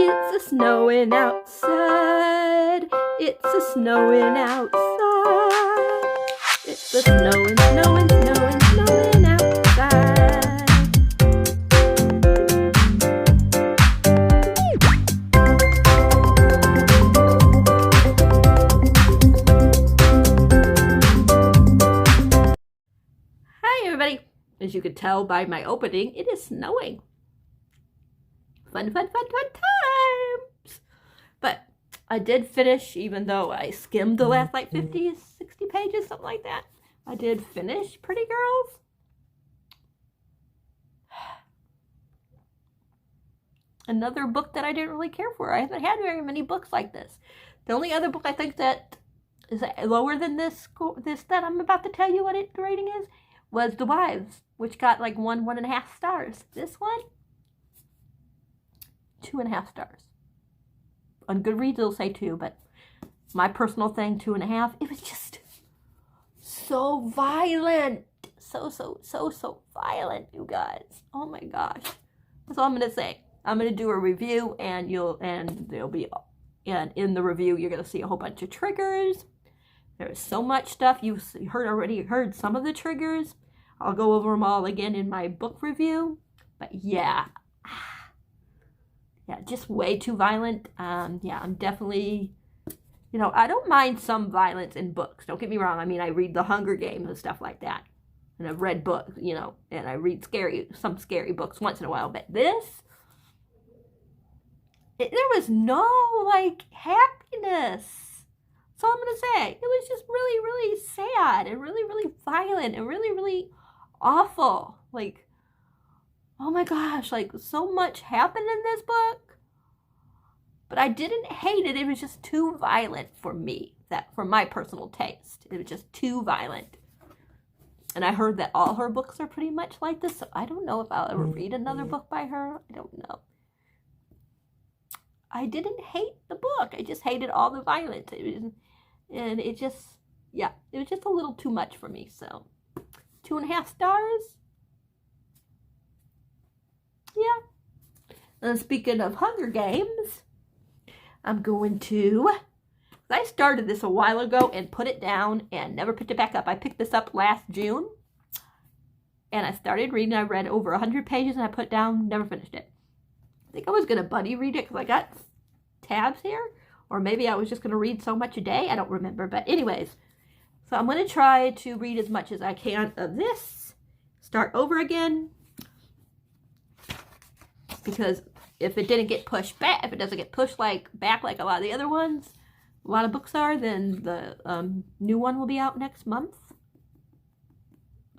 It's a snowing outside. It's a snowing outside. It's a snowing, snowing, snowing, snowing outside. Hi everybody. As you can tell by my opening, it is snowing. Fun, fun, fun, fun times. But I did finish, even though I skimmed the last like 50, 60 pages, something like that. I did finish Pretty Girls. Another book that I didn't really care for. I haven't had very many books like this. The only other book I think that is lower than this that I'm about to tell you what the rating is was The Wives, which got like 1.5 stars. This one, 2.5 stars. On Goodreads it'll say 2, but my personal thing, 2.5. It was just so violent. So violent, you guys. Oh my gosh. That's all I'm gonna say. I'm gonna do a review, and there'll be, and in the review you're gonna see a whole bunch of triggers. There's so much stuff. You already heard some of the triggers. I'll go over them all again in my book review. But yeah, just way too violent. Yeah, I'm definitely, I don't mind some violence in books. Don't get me wrong. I mean, I read The Hunger Games and stuff like that. And I've read books, and I read some scary books once in a while. But this, there was no, happiness. That's all I'm going to say. It was just really, really sad and really, really violent and really, really awful. Oh my gosh, so much happened in this book. But I didn't hate it. It was just too violent for me, for my personal taste. It was just too violent. And I heard that all her books are pretty much like this, so I don't know if I'll ever read another book by her. I don't know. I didn't hate the book. I just hated all the violence. It was just a little too much for me. So 2.5 stars. Yeah. And speaking of Hunger Games, I'm going to, I started this a while ago and put it down and never picked it back up. I picked this up last June and I started reading. I read over 100 pages and I put it down, never finished it. I think I was going to buddy read it because I got tabs here, or maybe I was just going to read so much a day. I don't remember, but anyways, so I'm going to try to read as much as I can of this, start over again, because if it didn't get pushed back, if it doesn't get pushed back like a lot of the other ones, a lot of books are, then the new one will be out next month.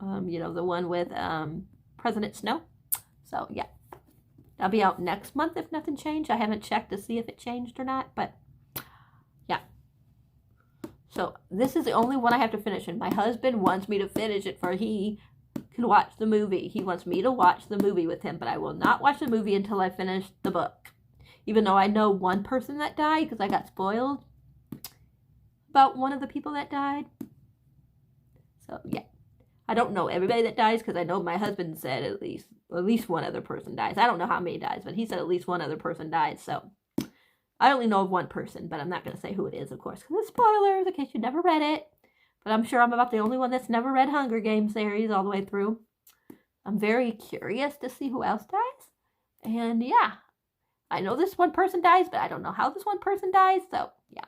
The one with President Snow. So yeah. I'll be out next month if nothing changed. I haven't checked to see if it changed or not, but yeah. So this is the only one I have to finish, and my husband wants me to finish it for he can watch the movie. He wants me to watch the movie with him, but I will not watch the movie until I finish the book. Even though I know one person that died, because I got spoiled about one of the people that died. So yeah. I don't know everybody that dies, because I know my husband said at least one other person dies. I don't know how many dies, but he said at least one other person died. So I only know of one person, but I'm not going to say who it is, of course, because it's spoilers in case you never read it. But I'm sure I'm about the only one that's never read Hunger Games series all the way through. I'm very curious to see who else dies. And yeah, I know this one person dies, but I don't know how this one person dies. So yeah.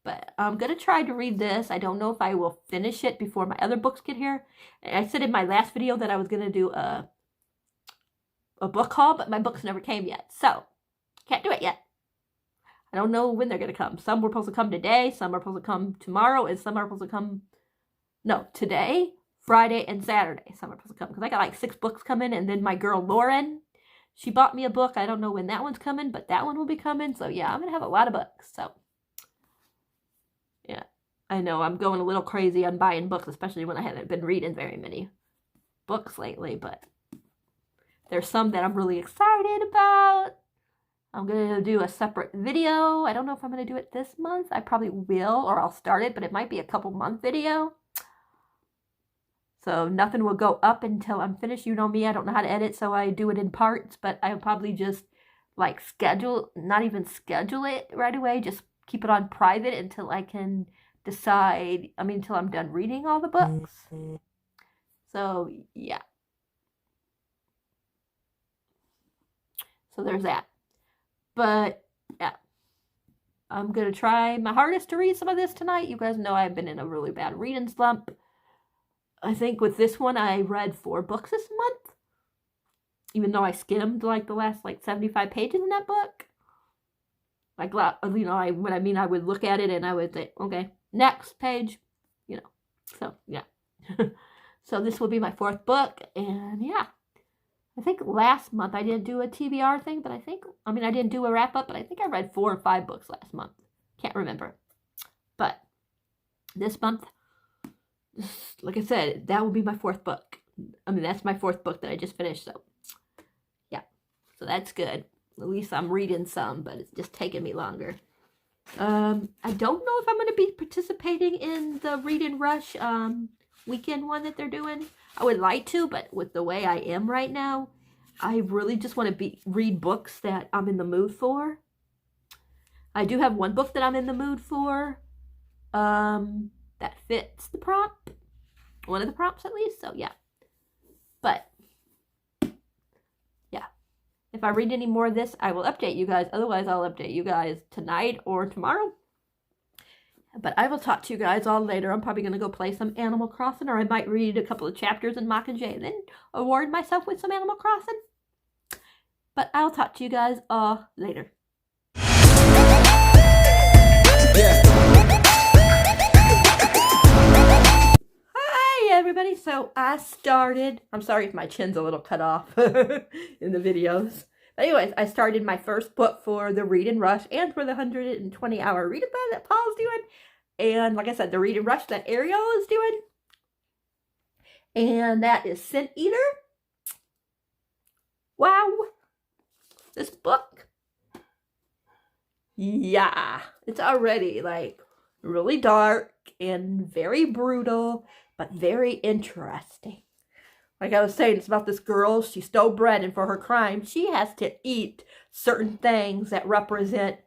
But I'm going to try to read this. I don't know if I will finish it before my other books get here. I said in my last video that I was going to do a book haul, but my books never came yet. So, can't do it yet. I don't know when they're going to come. Some were supposed to come today, some are supposed to come tomorrow, and some are supposed to come, today, Friday, and Saturday. Some are supposed to come, because I got 6 books coming, and then my girl Lauren, she bought me a book. I don't know when that one's coming, but that one will be coming. So, yeah, I'm going to have a lot of books. So, yeah, I know I'm going a little crazy on buying books, especially when I haven't been reading very many books lately, but there's some that I'm really excited about. I'm going to do a separate video. I don't know if I'm going to do it this month. I probably will, or I'll start it, but it might be a couple month video. So nothing will go up until I'm finished. You know me, I don't know how to edit, so I do it in parts, but I'll probably just like not even schedule it right away, just keep it on private until I can decide, until I'm done reading all the books. So, yeah. So there's that. But, yeah. I'm going to try my hardest to read some of this tonight. You guys know I've been in a really bad reading slump. I think with this one, I read 4 books this month. Even though I skimmed, like, the last, 75 pages in that book. Like, I would look at it and I would say, okay, next page. So, yeah. So this will be my 4th book. And, yeah. I think last month I didn't do a TBR thing, but I didn't do a wrap-up, but I think I read 4 or 5 books last month. Can't remember. But this month, like I said, that will be my 4th book. That's my 4th book that I just finished, so yeah. So that's good. At least I'm reading some, but it's just taking me longer. I don't know if I'm going to be participating in the Read and Rush weekend one that they're doing. I would like to, but with the way I am right now, I really just want to read books that I'm in the mood for. I do have one book that I'm in the mood for that fits the prompt. One of the prompts at least, so yeah. But, yeah. If I read any more of this, I will update you guys. Otherwise, I'll update you guys tonight or tomorrow. But I will talk to you guys all later. I'm probably going to go play some Animal Crossing, or I might read a couple of chapters in Mockingjay and then award myself with some Animal Crossing. But I'll talk to you guys all later. Hi, everybody. So I started... I'm sorry if my chin's a little cut off in the videos. But anyways, I started my first book for the Read and Rush and for the 120-hour readathon that Paul's doing. And like I said, the Read and Rush that Ariel is doing. And that is Scent Eater. Wow. This book. Yeah. It's already really dark and very brutal, but very interesting. Like I was saying, it's about this girl. She stole bread, and for her crime, she has to eat certain things that represent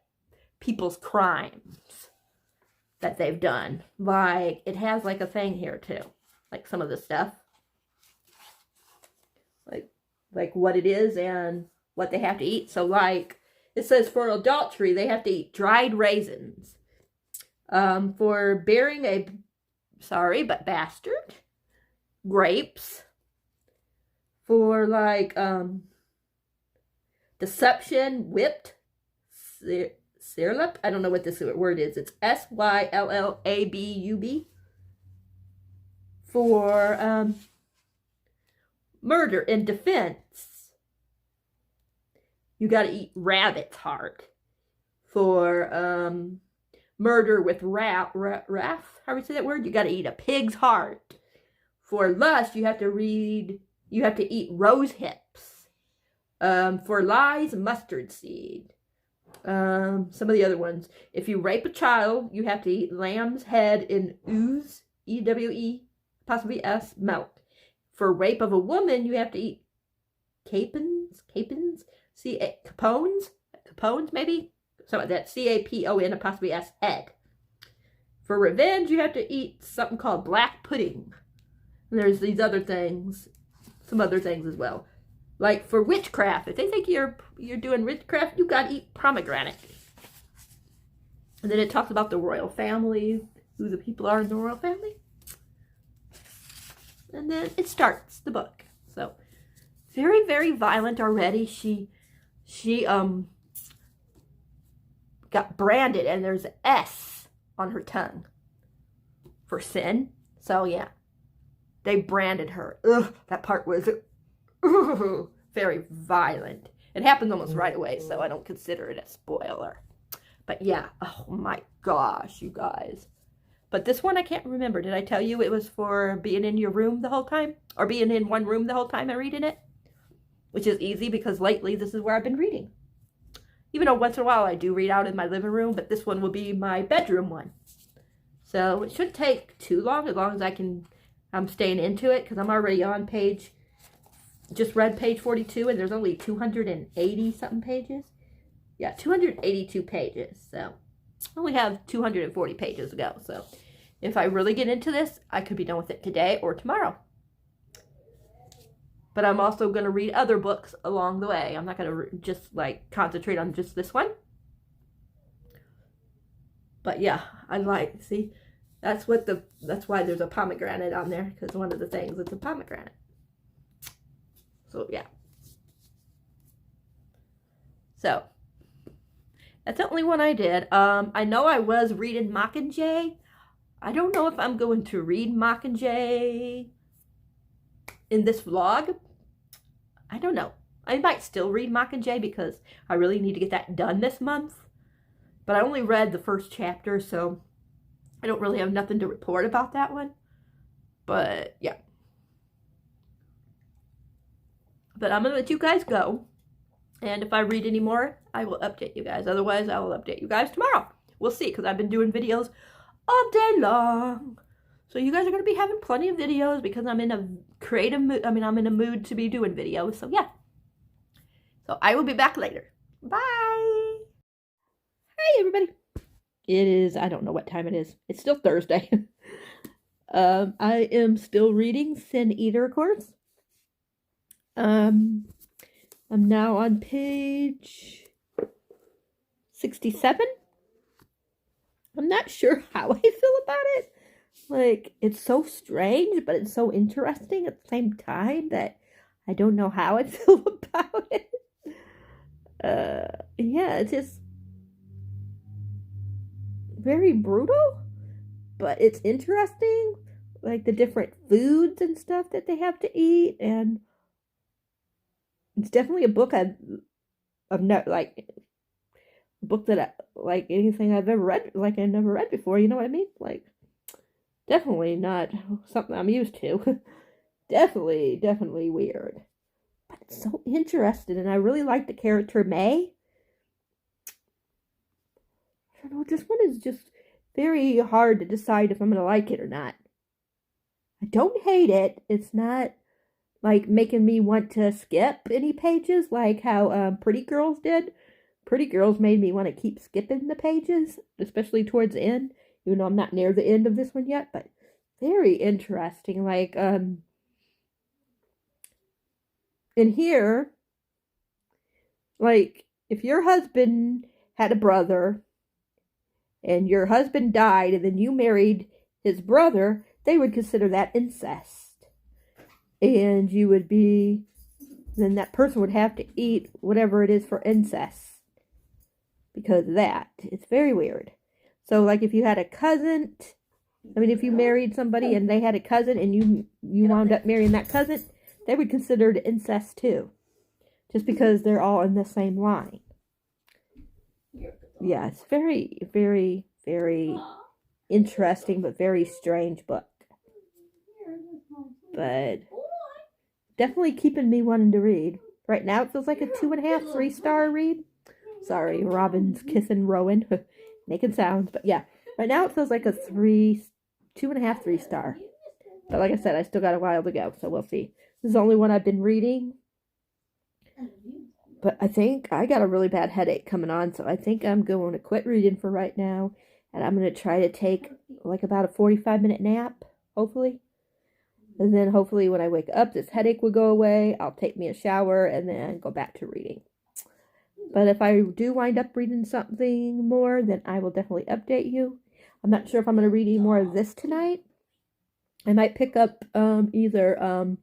people's crimes that they've done. Like, it has a thing here too. Like some of the stuff. Like what it is and what they have to eat. So it says for adultery, they have to eat dried raisins. For bearing a, bastard, grapes. For deception, whipped syrup. I don't know what this word is. It's SYLLABUB. For murder and defense, you got to eat rabbit's heart. For murder with wrath, how do we say that word? You got to eat a pig's heart. For lust, you have to eat rose hips. For lies, mustard seed. Some of the other ones. If you rape a child, you have to eat lamb's head in ooze, EWE, possibly S, milk. For rape of a woman, you have to eat capons, capones maybe? So that CAPON apostrophe S, head. For revenge, you have to eat something called black pudding. And there's these other things, some other things as well. Like for witchcraft, if they think you're doing witchcraft, you gotta eat pomegranate. And then it talks about the royal family, who the people are in the royal family. And then it starts the book. So very, very violent already. She got branded, and there's an S on her tongue for sin. So yeah, they branded her. Ugh, that part was very violent. It happens almost right away, so I don't consider it a spoiler. But yeah, oh my gosh, you guys. But this one I can't remember. Did I tell you it was for being in your room the whole time? Or being in one room the whole time and reading it? Which is easy because lately this is where I've been reading. Even though once in a while I do read out in my living room, but this one will be my bedroom one. So it shouldn't take too long as I can, I'm staying into it because I'm already on page just read page 42 and there's only 280 something pages. Yeah, 282 pages. So I only have 240 pages to go. So if I really get into this, I could be done with it today or tomorrow. But I'm also going to read other books along the way. I'm not going to just like concentrate on just this one. But yeah, I like, see, that's why there's a pomegranate on there, because one of the things is a pomegranate. So yeah. So that's the only one I did. I know I was reading Mockingjay. I don't know if I'm going to read Mockingjay in this vlog. I don't know. I might still read Mockingjay because I really need to get that done this month. But I only read the first chapter, so I don't really have nothing to report about that one. But yeah. But I'm going to let you guys go. And if I read any more, I will update you guys. Otherwise, I will update you guys tomorrow. We'll see, because I've been doing videos all day long. So you guys are going to be having plenty of videos because I'm in a creative mood. I mean, I'm in a mood to be doing videos. So yeah. So I will be back later. Bye. Hi, everybody. It is, I don't know what time it is. It's still Thursday. I am still reading 120hr, of course. I'm now on page 67. I'm not sure how I feel about it. Like, it's so strange, but it's so interesting at the same time that I don't know how I feel about it. Yeah, it's just very brutal, but it's interesting. Like, the different foods and stuff that they have to eat, and it's definitely a book I've not, like, a book that I, like, anything I've ever read, like, I never read before, you know what I mean? Like, definitely not something I'm used to. Definitely weird. But it's so interesting, and I really like the character May. I don't know, this one is just very hard to decide if I'm going to like it or not. I don't hate it. It's not, like, making me want to skip any pages like how Pretty Girls did. Pretty Girls made me want to keep skipping the pages, especially towards the end, even though I'm not near the end of this one yet, but very interesting. Like, in here, like, if your husband had a brother and your husband died and then you married his brother, they would consider that incest. And you would be, then that person would have to eat whatever it is for incest because of that. It's very weird. So, like, if you had a cousin, I mean, if you married somebody and they had a cousin and you wound up marrying that cousin, they would consider it incest too. Just because they're all in the same line. Yeah, it's very, very, very interesting, but very strange book. But definitely keeping me wanting to read. Right now it feels like a 2.5, 3-star read. Sorry, Robin's kissing Rowan. Making sounds. But yeah, right now it feels like a 2.5, 3-star. But like I said, I still got a while to go, so we'll see. This is the only one I've been reading. But I think I got a really bad headache coming on, so I think I'm going to quit reading for right now. And I'm going to try to take like about a 45-minute nap, hopefully. And then hopefully when I wake up, this headache will go away. I'll take me a shower and then go back to reading. But if I do wind up reading something more, then I will definitely update you. I'm not sure if I'm going to read any more of this tonight. I might pick up either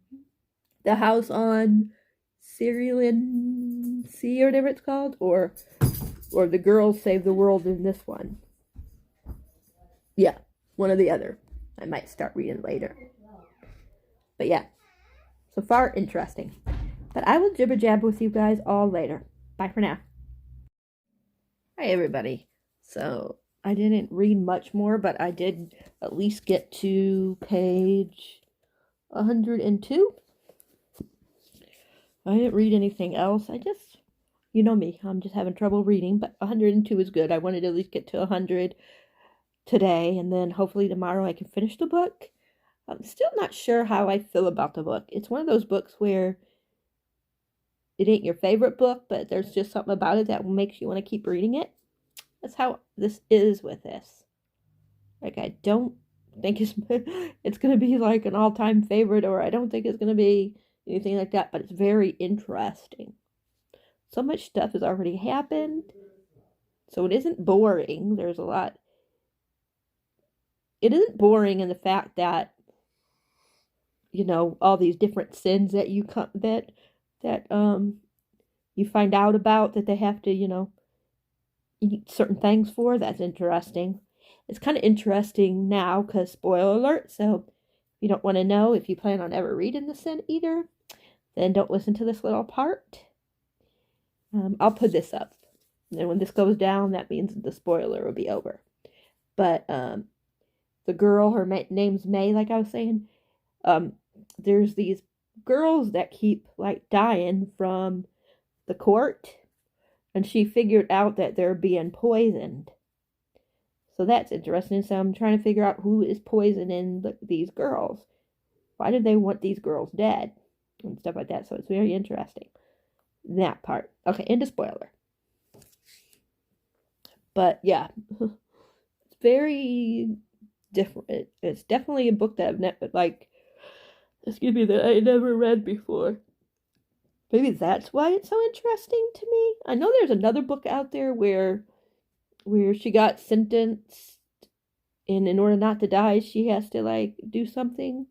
The House on Cerulean Sea or whatever it's called, or The Girls Save the World in this one. Yeah, one or the other. I might start reading later. But yeah, so far interesting. But I will jibber jab with you guys all later. Bye for now. Hi everybody. So I didn't read much more, but I did at least get to page 102. I didn't read anything else. I just, you know me, I'm just having trouble reading, but 102 is good. I wanted to at least get to 100 today, and then hopefully tomorrow I can finish the book. I'm still not sure how I feel about the book. It's one of those books where it ain't your favorite book, but there's just something about it that makes you want to keep reading it. That's how this is with this. Like, I don't think it's going to be like an all-time favorite, or I don't think it's going to be anything like that, but it's very interesting. So much stuff has already happened, so it isn't boring. There's a lot. It isn't boring in the fact that, you know, all these different sins that you you find out about, that they have to, you know, eat certain things for. That's interesting. It's kind of interesting now because, spoiler alert, so if you don't want to know if you plan on ever reading the Sin Eater, then don't listen to this little part. I'll put this up. And then when this goes down, that means the spoiler will be over. But the girl, her name's May, like I was saying, there's these girls that keep, like, dying from the court, and she figured out that they're being poisoned. So that's interesting. So I'm trying to figure out who is poisoning these girls. Why do they want these girls dead? And stuff like that. So it's very interesting. That part. Okay, into spoiler. But yeah, it's very different. It's definitely a book that I've never, like, excuse me, that I never read before. Maybe that's why it's so interesting to me. I know there's another book out there where she got sentenced, and in order not to die, she has to, like, do something.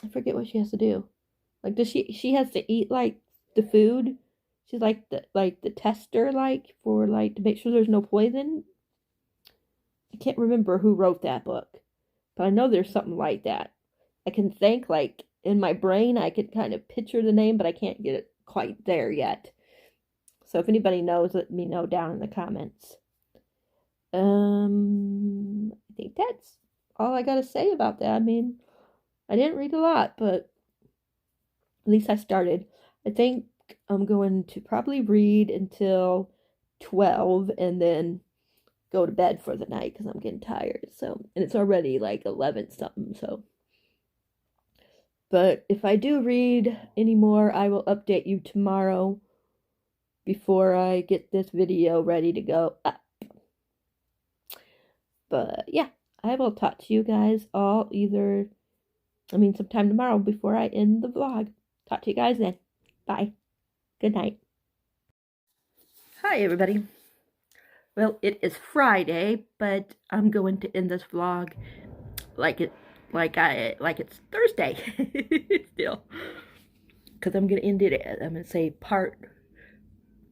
I forget what she has to do. Like, does she has to eat, like, the food? She's like the tester, like, for, like, to make sure there's no poison. I can't remember who wrote that book, but I know there's something like that. I can think, like, in my brain, I could kind of picture the name, but I can't get it quite there yet. So if anybody knows, let me know down in the comments. I think that's all I gotta say about that. I mean, I didn't read a lot, but at least I started. I think I'm going to probably read until 12 and then go to bed for the night because I'm getting tired. So, and it's already like 11 something, so. But if I do read any more, I will update you tomorrow before I get this video ready to go up. But yeah, I will talk to you guys all sometime tomorrow before I end the vlog. Talk to you guys then. Bye. Good night. Hi, everybody. Well, it is Friday, but I'm going to end this vlog like it's Thursday still, because I'm gonna end it. I'm gonna say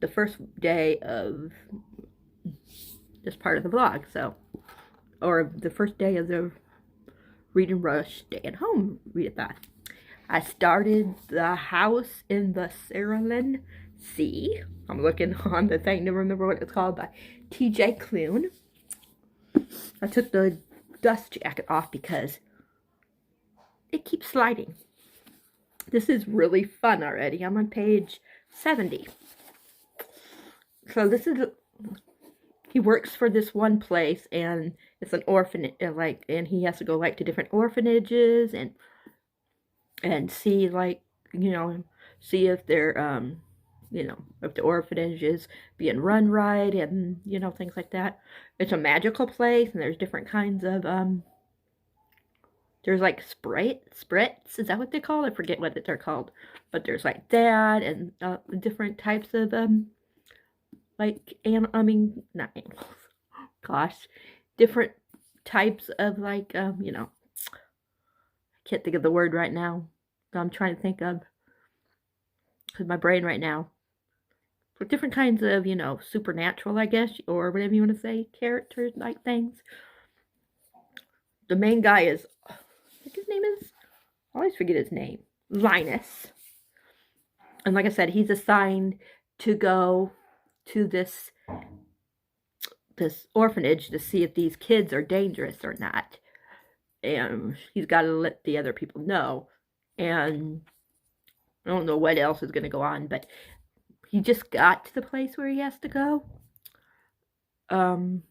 the first day of this part of the vlog, so, or the first day of the Read and Rush Stay at Home Readathon. I started The House in the Cerulean Sea. I'm looking on the thing to remember what it's called, by T.J. Klune. I took the dust jacket off because it keeps sliding. This is really fun already. I'm on page 70. So this is, he works for this one place, and it's an orphanage, and he has to go, like, to different orphanages and see, like, see if they're, if the orphanage is being run right, and, things like that. It's a magical place, and there's different kinds of, there's, like, spritz, is that what they're called? I forget what they're called. But there's, like, that, and different types of, like, not animals. Gosh. Different types of, like, I can't think of the word right now. I'm trying to think of, because my brain right now. For different kinds of, supernatural, I guess, or whatever you want to say, characters, like, things. The main guy is, I think his name is, I always forget his name, Linus. And like I said, he's assigned to go to this orphanage to see if these kids are dangerous or not. And he's got to let the other people know. And I don't know what else is going to go on, but he just got to the place where he has to go. And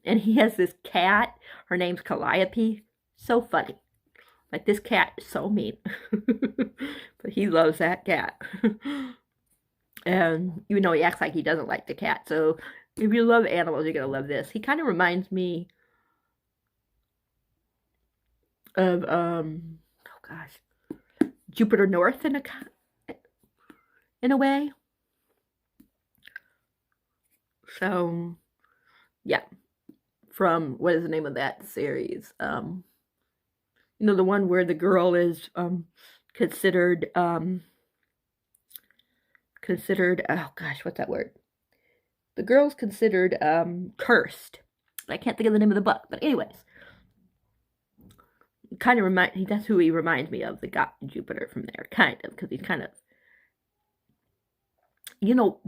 he has this cat. Her name's Calliope. So funny. Like, this cat is so mean. But he loves that cat. And even though he acts like he doesn't like the cat. So if you love animals, you're going to love this. He kind of reminds me of, oh gosh, Jupiter North in a way. So, yeah. From, what is the name of that series? You know, the one where the girl is considered, oh gosh, what's that word? The girl's considered cursed. I can't think of the name of the book, but anyways, kind of that's who he reminds me of, the god Jupiter from there, kind of, because he's kind of, you know,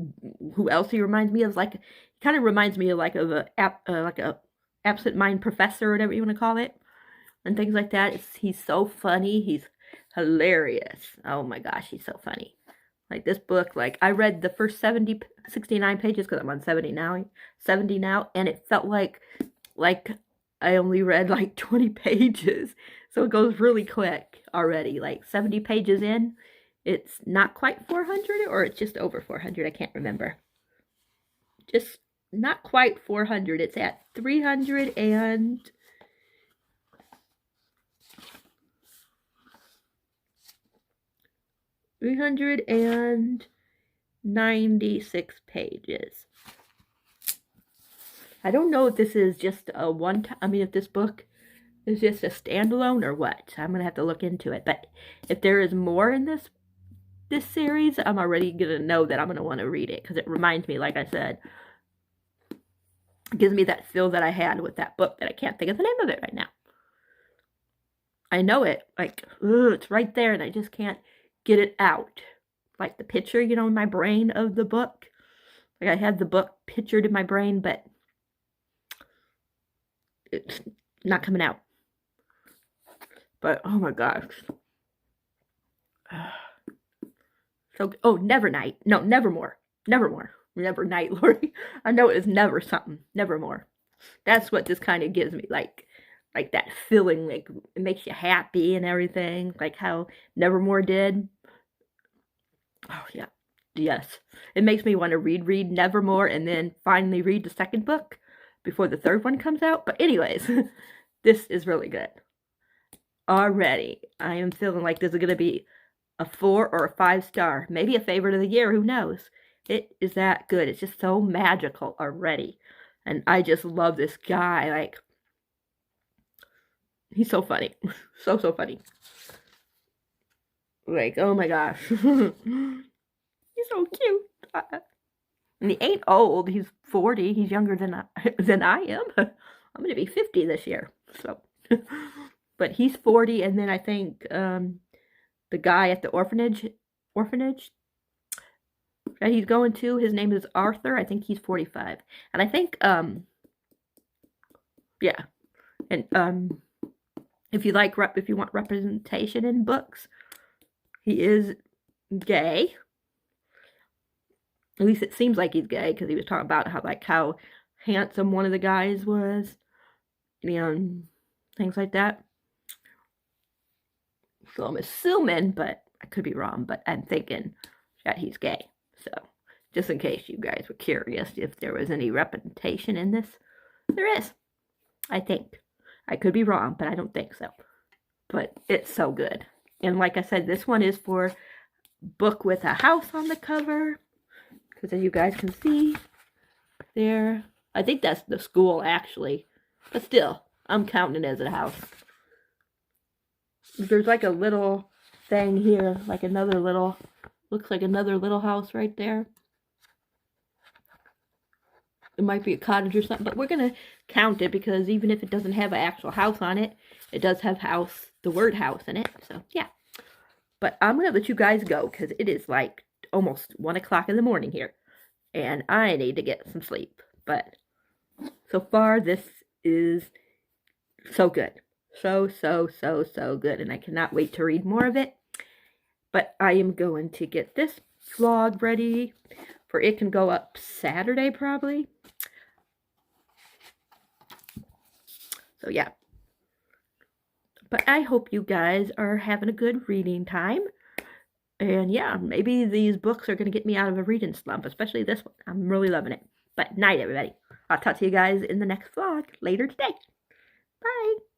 who else he reminds me of? Like, he kind of reminds me of like a absent-mind professor, or whatever you want to call it, and things like that. He's so funny. He's hilarious. Oh my gosh, he's so funny. Like this book, like I read the first 69 pages because I'm on 70 now, and it felt like I only read like 20 pages. So it goes really quick already. Like 70 pages in, it's not quite 400, or it's just over 400. I can't remember. Just not quite 400. It's at 396 pages. I don't know if this is just a one-time, I mean, if this book is just a standalone or what. I'm going to have to look into it. But if there is more in this series, I'm already going to know that I'm going to want to read it, because it reminds me, like I said, it gives me that feel that I had with that book that I can't think of the name of it right now. I know it, like, it's right there, and I just can't get it out. Like the picture, you know, in my brain of the book. Like I had the book pictured in my brain, but it's not coming out. But, oh my gosh. So, oh, Nevernight. No, Nevermore. Never Night, Lori. I know it is never something. Nevermore. That's what this kind of gives me. Like that feeling, like it makes you happy and everything. Like how Nevermore did. Oh, yeah. Yes. It makes me want to read Nevermore and then finally read the second book before the third one comes out. But anyways, this is really good. Already, I am feeling like this is going to be a 4 or a 5-star. Maybe a favorite of the year. Who knows? It is that good. It's just so magical already. And I just love this guy. Like, he's so funny. So funny. Like, oh my gosh. He's so cute. And he ain't old. He's 40. He's younger than I am. I'm going to be 50 this year. So, but he's 40, and then I think the guy at the orphanage that he's going to, his name is Arthur. I think he's 45. And I think yeah. And if you want representation in books, he is gay. At least it seems like he's gay, because he was talking about how handsome one of the guys was, and things like that. So I'm assuming, but I could be wrong, but I'm thinking that he's gay. So just in case you guys were curious if there was any representation in this, there is. I think. I could be wrong, but I don't think so. But it's so good. And like I said, this one is for book with a house on the cover, because as you guys can see there, I think that's the school actually, but still, I'm counting it as a house. There's like a little thing here, like another little, looks like another little house right there. It might be a cottage or something, but we're going to count it, because even if it doesn't have an actual house on it, it does have the word house in it. So, yeah. But I'm going to let you guys go, because it is like almost 1 o'clock in the morning here. And I need to get some sleep. But so far, this is so good. So good. And I cannot wait to read more of it. But I am going to get this vlog ready, for it can go up Saturday probably. So yeah. But I hope you guys are having a good reading time. And yeah, maybe these books are going to get me out of a reading slump, especially this one. I'm really loving it. But night, everybody. I'll talk to you guys in the next vlog later today. Bye.